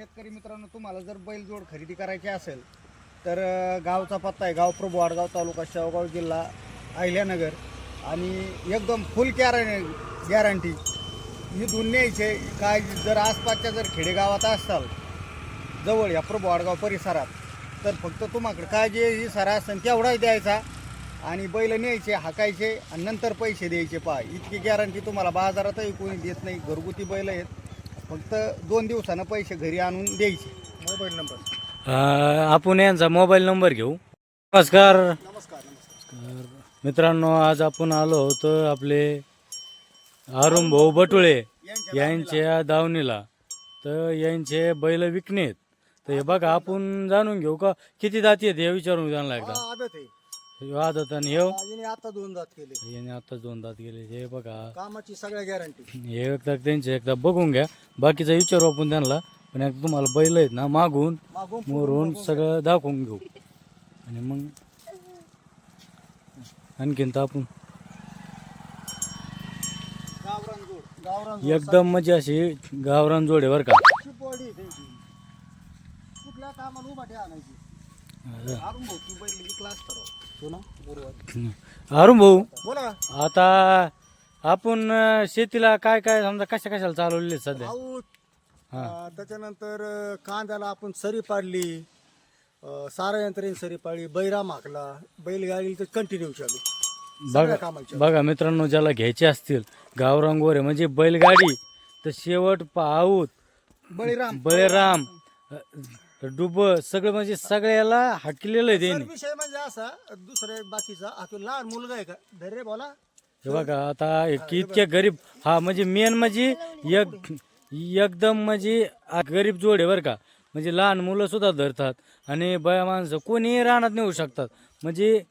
शेतकरी मित्रांनो, तुम्हाला जर बैलजोड खरेदी करायची असेल तर गावचा पत्ता आहे गाव प्रभू वाडगाव, तालुका शेवगाव, जिल्हा अहिल्यानगर. आणि एकदम फुल गॅरंटी इथून न्यायचे. काय जर आसपासच्या जर खेडेगावात असाल जवळ या प्रभू वाडगाव परिसरात, तर फक्त तुम्हाकडे काय जे ही सारा असेल तेवढाच द्यायचा आणि बैल न्यायचे, हाकायचे आणि नंतर पैसे द्यायचे. पहा, इतकी गॅरंटी तुम्हाला बाजारातही कोणी देत नाही. घरगुती बैल आहेत, फक्त 2 दिवसानं पैसे घरी आणून द्यायचे. मोबाईल नंबर आपण यांचा मोबाईल नंबर घेऊ. नमस्कार नमस्कार. मित्रांनो, आज आपण आलो होतो आपले अरुण भाऊ बटुळे यांच्या दावणीला. तर यांचे बैल विकणे आहेत. तर हे बघा, आपण जाणून घेऊ का किती दाती आहेत हे विचारून त्यांना एकदा. आदत आहे. आदत आणि हे याने आता 2 दात केले. याने आता 2 दात गेले. हे बघा, कामाची सगळ्या गॅरंटी. हे एकदा त्यांचे एकदा बघून घ्या. बाकीचा विचारू आपण त्यांना. पण एकदा तुम्हाला बैल आहेत ना मागून मोरून सगळं दाखवून घेऊ. आणि मग आणखीन तर आपण गावरान जोड. गावरान एकदम म्हणजे अशी गावरान जोड आहे बरं का. बॉडी त्यांची कुठल्या कामाला उभा ठेवा आणायची. अरुण भाऊ तू बैल क्लास ठरव तो ना बरोबर. अरुण भाऊ, बोला. आता आपण शेतीला काय काय समजा कशाला चालवलेले आहेत सध्या? पाऊस, त्याच्यानंतर कांद्याला आपण सरी पाडली, सारा यंत्रणेने सरी पाडली, बैराम हाकला, बैलगाडी तर कंटिन्यू चालू. बघा मित्रांनो, ज्याला घ्यायचे असतील गावरान गोरे म्हणजे बैलगाडी, तर शेवट पाऊत बळीराम डुब सगळं म्हणजे सगळ्याला हाकलेलं आहे त्यांनी. विषय म्हणजे असा दुसरा एक बाकीचा लहान मुलगा आहे का धैर्य बोला. हे बघा, आता इतके गरीब, हा म्हणजे मेन म्हणजे एकदम म्हणजे गरीब जोड आहे बरं का. म्हणजे लहान मुलं सुद्धा धरतात आणि बया माणसं कोणीही रानात नेऊ शकतात. म्हणजे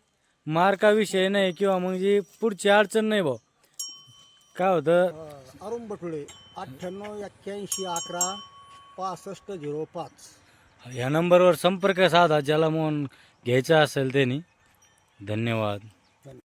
मार्का विषय नाही किंवा म्हणजे पुढची अडचण नाही भाऊ. काय होतं, अरुण बटुळे 98 81 11 65 05 ह्या नंबरवर संपर्क साधा ज्याला म्हणून घ्यायचा असेल त्यांनी. धन्यवाद.